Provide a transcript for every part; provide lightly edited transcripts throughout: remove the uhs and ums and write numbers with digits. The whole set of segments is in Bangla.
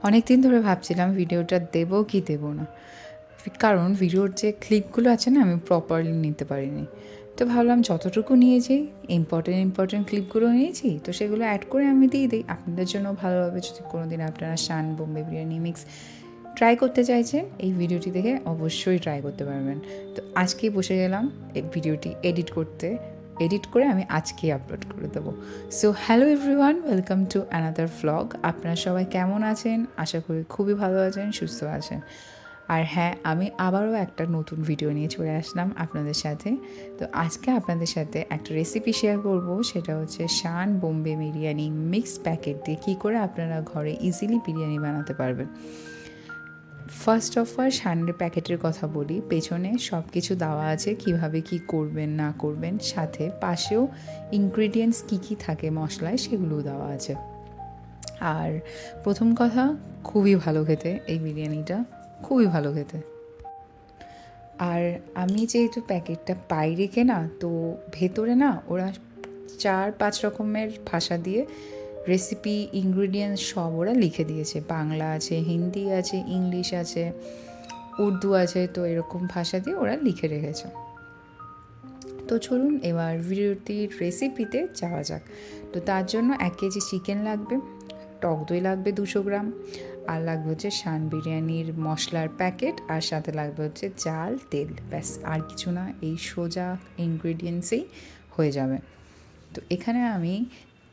অনেক দিন ধরে ভাবছিলাম ভিডিওটা দেবো কি দেবো না, কারণ ভিডিওর যে ক্লিপগুলো আছে না আমি প্রপারলি নিতে পারিনি। তো ভাবলাম যতটুকু নিয়েছি ইম্পর্টেন্ট ক্লিপগুলো নিয়েছি, তো সেগুলো অ্যাড করে আমি দিয়ে দিই আপনাদের জন্য ভালো হবে। যদি কোনো দিন আপনারা শান বোম্বে বিরিয়ানি মিক্স ট্রাই করতে চাইছেন, এই ভিডিওটি দেখে অবশ্যই ট্রাই করতে পারবেন। তো আজকেই বসে গেলাম এই ভিডিওটি এডিট করে আমি আজকেই আপলোড করে দেবো। So hello everyone, welcome to another vlog. আপনারা সবাই কেমন আছেন? আশা করি খুবই ভালো আছেন, সুস্থ আছেন। আর হ্যাঁ, আমি আবারও একটা নতুন ভিডিও নিয়ে চলে আসলাম আপনাদের সাথে। তো আজকে আপনাদের সাথে একটা রেসিপি শেয়ার করব, সেটা হচ্ছে শান বোম্বে বিরিয়ানি মিক্স প্যাকেট দিয়ে কী করে আপনারা ঘরে ইজিলি বিরিয়ানি বানাতে পারবেন। ফার্স্ট অফ অল শানের প্যাকেটের কথা বলি। পেছনে সব কিছু দেওয়া আছে, কিভাবে কি করবেন না করবেন, সাথে পাশেও ইনগ্রিডিয়েন্টস কী কী থাকে মশলায় সেগুলোও দেওয়া আছে। আর প্রথম কথা, খুবই ভালো খেতে এই বিরিয়ানিটা, খুবই ভালো খেতে। আর আমি যেহেতু প্যাকেটটা পাই রেখে না, তো ভেতরে না ওরা 4-5 রকমের ভাষা দিয়ে রেসিপি ইনগ্রিডিয়েন্টস সব ওরা লিখে দিয়েছে। বাংলা আছে, হিন্দি আছে, ইংলিশ আছে, উর্দু আছে, তো এরকম ভাষা দিয়ে ওরা লিখে রেখেছে। তো চলুন এবার ভিডিওটির রেসিপিতে যাওয়া যাক। তো তার জন্য 1 কেজি চিকেন লাগবে, টক দই লাগবে 200 গ্রাম, আর লাগবে হচ্ছে শান বিরিয়ানির মশলার প্যাকেট, আর সাথে লাগবে হচ্ছে চাল, তেল, ব্যাস আর কিছু না। এই সোজা ইনগ্রিডিয়েন্টসেই হয়ে যাবে। তো এখানে আমি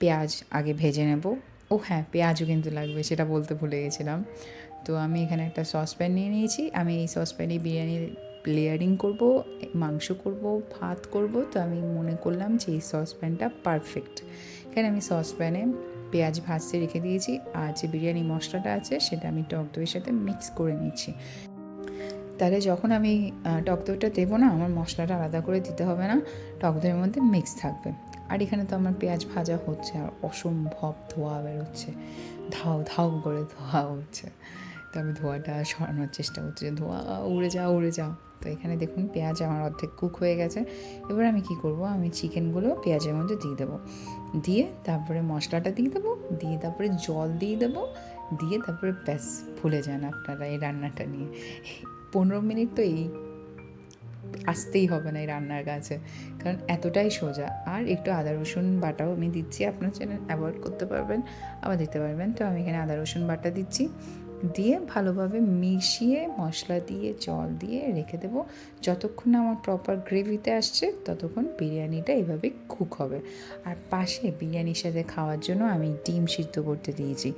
পেঁয়াজ আগে ভেজে নেব। ও হ্যাঁ, পেঁয়াজও কিন্তু লাগবে, সেটা বলতে ভুলে গেছিলাম। তো আমি এখানে একটা সসপ্যান নিয়ে নিয়েছি। আমি এই সসপ্যানে বিরিয়ানির লেয়ারিং করব, মাংস করব, ভাত করব। তো আমি মনে করলাম যে এই সসপ্যানটা পারফেক্ট। এখানে আমি সসপ্যানে পেঁয়াজ ভাজতে রেখে দিয়েছি, আর যে বিরিয়ানি মশলাটা আছে সেটা আমি টক দইয়ের সাথে মিক্স করে নিচ্ছি। তাহলে যখন আমি টক দইটা দেবো না, আমার মশলাটা আলাদা করে দিতে হবে না, টক দইয়ের মধ্যে মিক্স থাকবে। আর এখানে তো আমার পেঁয়াজ ভাজা হচ্ছে, আর অসম্ভব ধোঁয়া বেরোচ্ছে, ধাউ ধাউ করে ধোঁয়া হচ্ছে। তো আমি ধোঁয়াটা সরানোর চেষ্টা করছি, যে ধোঁয়া উড়ে যাও উড়ে যাও। তো এখানে দেখুন পেঁয়াজ আমার অর্ধেক কুক হয়ে গেছে। এবার আমি কি করব, আমি চিকেনগুলো পেঁয়াজের মধ্যে দিয়ে দেবো, দিয়ে তারপরে মশলাটা দিয়ে দেবো, দিয়ে তারপরে জল দিয়ে দেবো, দিয়ে তারপরে ব্যাস ভুলে যান আপনারা এই রান্নাটা নিয়ে। 15 মিনিট তো এই আসতেই হবে না এই রান্নার কাছে, কারণ এতটাই সোজা। আর একটু আদা রসুন বাটাও আমি দিচ্ছি, আপনার চ্যানেল অ্যাভয়েড করতে পারবেন, আবার দিতে পারবেন। তো আমি এখানে আদা রসুন বাটা দিচ্ছি, দিয়ে ভালোভাবে মিশিয়ে মশলা দিয়ে জল দিয়ে রেখে দেবো। যতক্ষণ না আমার প্রপার গ্রেভিতে আসছে ততক্ষণ বিরিয়ানিটা এইভাবে কুক হবে। আর পাশে বিরিয়ানির সাথে খাওয়ার জন্য আমি ডিম সিদ্ধ করতে দিয়েছি।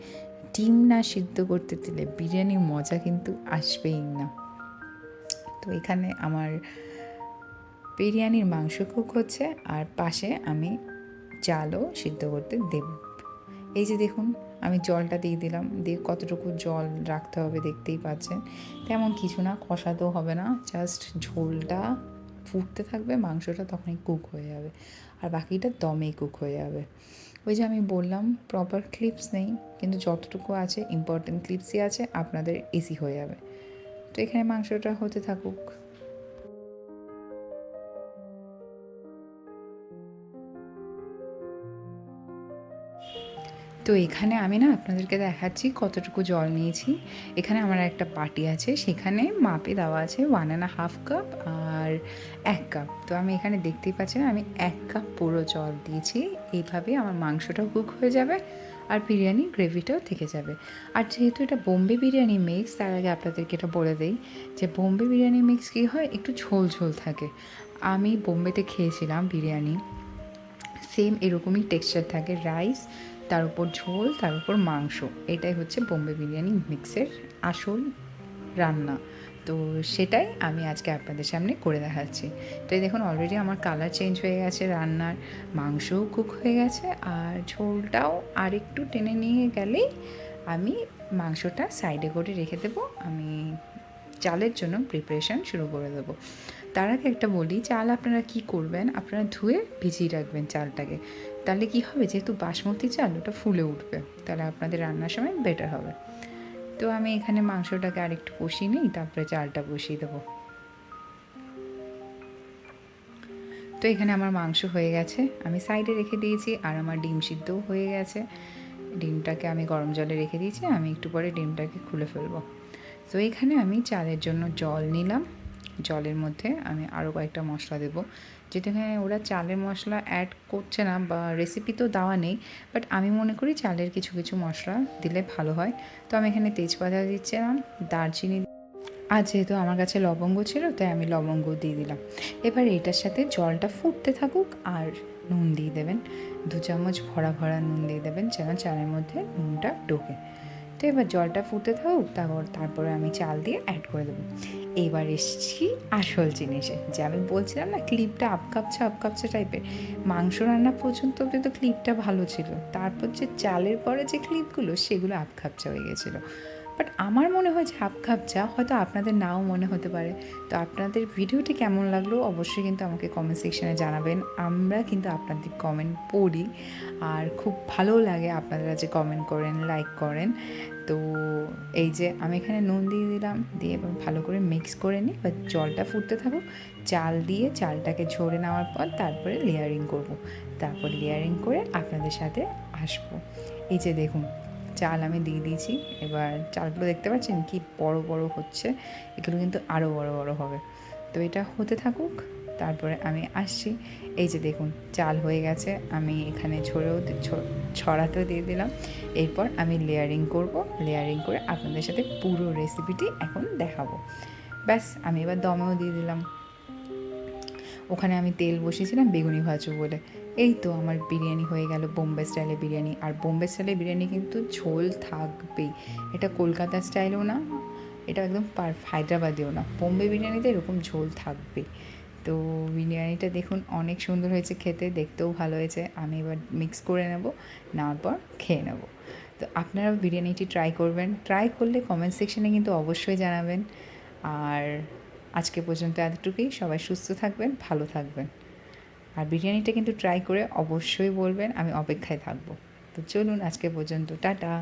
ডিম না সিদ্ধ করতে দিলে বিরিয়ানির মজা কিন্তু আসবেই না। তো এখানে আমার বিরিয়ানির মাংস কুক হচ্ছে, আর পাশে আমি চালও সিদ্ধ করতে দেব। এই যে দেখুন, আমি জলটা দিয়ে দিলাম, দিয়ে কতটুকু জল রাখতে হবে দেখতেই পাচ্ছেন। তেমন কিছু না, কষাতেও হবে না, জাস্ট ঝোলটা ফুটতে থাকবে, মাংসটা তখনই কুক হয়ে যাবে, আর বাকিটা দমেই কুক হয়ে যাবে। ওই যে আমি বললাম প্রপার ক্লিপস নেই, কিন্তু যতটুকু আছে ইম্পর্টেন্ট ক্লিপসই আছে, আপনাদের ইজি হয়ে যাবে। তো এখানে মাংসটা হতে থাকুক। তো এখানে আমি না আপনাদেরকে দেখাচ্ছি কতটুকু জল নিয়েছি। এখানে আমার একটা বাটি আছে, সেখানে মাপে দেওয়া আছে 1.5 কাপ আর 1 কাপ। তো আমি এখানে দেখতেই পাচ্ছেন আমি 1 কাপ পুরো জল দিয়েছি। এইভাবে আমার মাংসটাও কুক হয়ে যাবে, আর বিরিয়ানির গ্রেভিটাও থেকে যাবে। আর যেহেতু এটা বোম্বে বিরিয়ানি মিক্স, তার আগে আপনাদেরকে এটা বলে দেই যে বোম্বে বিরিয়ানি মিক্স কী হয়, একটু ঝোল ঝোল থাকে। আমি বোম্বেতে খেয়েছিলাম বিরিয়ানি, সেম এরকমই টেক্সচার থাকে, রাইস তার উপর ঝোল তার উপর মাংস। এটাই হচ্ছে বোম্বে বিরিয়ানি মিক্সের আসল রান্না। তো সেটাই আমি আজকে আপনাদের সামনে করে দেখাচ্ছি। তো এই দেখুন অলরেডি আমার কালার চেঞ্জ হয়ে গেছে, রান্নার মাংসও কুক হয়ে গেছে, আর ঝোলটাও আর একটু টেনে নিয়ে গেলেই আমি মাংসটা সাইডে করে রেখে দেবো। আমি চালের জন্য প্রিপারেশান শুরু করে দেবো। তার আগে একটা বলি, চাল আপনারা কি করবেন, আপনারা ধুয়ে ভিজিয়ে রাখবেন চালটাকে। তাহলে কি হবে, যেহেতু বাসমতি চাল, ওটা ফুলে উঠবে, তাহলে আপনাদের রান্নার সময় বেটার হবে। তো আমি এখানে মাংসটাকে আরেকটু কষিয়ে নিই, তারপরে চালটা বসিয়ে দেবো। তো এখানে আমার মাংস হয়ে গেছে, আমি সাইডে রেখে দিয়েছি, আর আমার ডিম সিদ্ধও হয়ে গেছে। ডিমটাকে আমি গরম জলে রেখে দিয়েছি, আমি একটু পরে ডিমটাকে খুলে ফেলবো। তো এখানে আমি চালের জন্য জল নিলাম, জলের মধ্যে আমি আরও কয়েকটা মশলা দেবো, যেখানে ওরা চালের মশলা অ্যাড করছে না বা রেসিপি তো দেওয়া নেই, বাট আমি মনে করি চালের কিছু কিছু মশলা দিলে ভালো হয়। তো আমি এখানে তেজপাতা দিচ্ছিলাম, দারচিনি, আর যেহেতু আমার কাছে লবঙ্গ ছিল তাই আমি লবঙ্গ দিয়ে দিলাম। এবার এটার সাথে জলটা ফুটতে থাকুক, আর নুন দিয়ে দেবেন, 2 চামচ ভরা ভরা নুন দিয়ে দেবেন যেন চালের মধ্যে নুনটা ঢোকে। তো এবার জলটা ফুটতে থাকুক, তারপরে আমি চাল দিয়ে অ্যাড করে দেবো। এবার এসছি আসল জিনিসে, যে আমি বলছিলাম না ক্লিপটা আপকাপছা টাইপের, মাংস রান্না পর্যন্ত কিন্তু ক্লিপটা ভালো ছিল, তারপর যে চালের পরে যে ক্লিপগুলো সেগুলো আপখাপচা হয়ে গেছিলো। বাট আমার মনে হয় যে আপখাপচা, হয়তো আপনাদের নাও মনে হতে পারে। তো আপনাদের ভিডিওটি কেমন লাগলো অবশ্যই কিন্তু আমাকে কমেন্ট সেকশানে জানাবেন, আমরা কিন্তু আপনাদের কমেন্ট পড়ি, আর খুব ভালো লাগে আপনারা যে কমেন্ট করেন, লাইক করেন। তো এই যে আমি এখানে নুন দিয়ে দিলাম, দিয়ে এবার ভালো করে মিক্স করে নিই, বা জলটা ফুটতে থাকুক, চাল দিয়ে চালটাকে ঝরে নেওয়ার পর তারপরে লেয়ারিং করব, তারপর লেয়ারিং করে আপনাদের সাথে আসবো। এই যে দেখুন চাল আমি দিয়ে দিয়েছি, এবার চালগুলো দেখতে পাচ্ছেন কি বড় বড় হচ্ছে, এগুলো কিন্তু আরও বড় বড় হবে। তো এটা হতে থাকুক, তারপরে আমি আসছি। এই যে দেখুন চাল হয়ে গেছে, আমি এখানে ছড়াতেও দিয়ে দিলাম। এরপর আমি লেয়ারিং করব, লেয়ারিং করে আপনাদের সাথে পুরো রেসিপিটি এখন দেখাবো। ব্যাস আমি এবার দমেও দিয়ে দিলাম। ওখানে আমি তেল বসিয়েছিলাম বেগুনি ভাজু বলে। এই তো আমার বিরিয়ানি হয়ে গেল, বোম্বে স্টাইলে বিরিয়ানি। আর বোম্বে স্টাইলে বিরিয়ানি কিন্তু ঝোল থাকবেই, এটা কলকাতা স্টাইলেও না, এটা একদম হায়দ্রাবাদিও না, বোম্বে বিরিয়ানিতে এরকম ঝোল থাকবেই। তো বিরিয়ানিটা দেখুন অনেক সুন্দর হয়েছে, খেতে দেখতেও ভালো হয়েছে। আমি এবার মিক্স করে নেব, নেওয়ার পর খেয়ে নেব। তো আপনারা বিরিয়ানিটি ট্রাই করবেন, ট্রাই করলে কমেন্ট সেকশানে কিন্তু অবশ্যই জানাবেন। আর আজকে পর্যন্ত এতটুকুই, সবাই সুস্থ থাকবেন, ভালো থাকবেন। আর বিরিয়ানিটা কিন্তু ট্রাই করে অবশ্যই বলবেন, আমি অপেক্ষায় থাকবো। তো চলুন আজকে পর্যন্ত, টাটা।